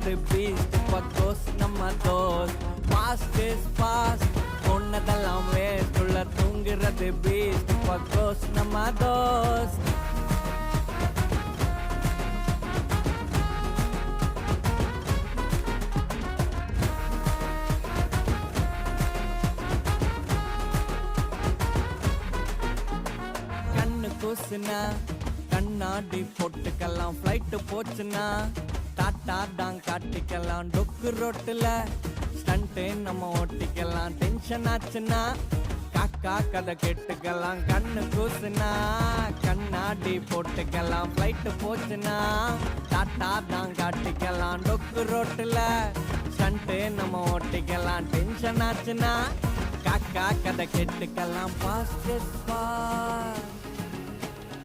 தூங்குறது பீஸ்ட் பக்கோஸ் நம்ம தோஸ் ஃபாஸ்ட் இஸ் ஃபாஸ்ட் பொண்ணதெல்லாம் வேஸ்ட் உள்ள தூங்குறது பீஸ்ட் பக்கோஸ் நம்ம தோஸ் கூசுனா கண்ணாடி போட்டுக்கலாம் ஃப்ளைட்டு போச்சுன்னா டாட்டா தான் காட்டிக்கலாம் டொக்கு ரோட்டுல ஸ்டண்ட்டு நம்ம ஓட்டிக்கலாம் டென்ஷன் ஆச்சுன்னா காக்கா கதை கேட்டுக்கலாம் கண்ணு கூசுனா கண்ணாடி போட்டுக்கலாம் ஃப்ளைட்டு போச்சுன்னா டாட்டா தான் காட்டிக்கலாம் டொக்கு ரோட்டுல ஸ்டண்ட்டு நம்ம ஓட்டிக்கலாம் டென்ஷன் ஆச்சுன்னா காக்கா கதை கேட்டுக்கலாம் ஃபாஸ்ட்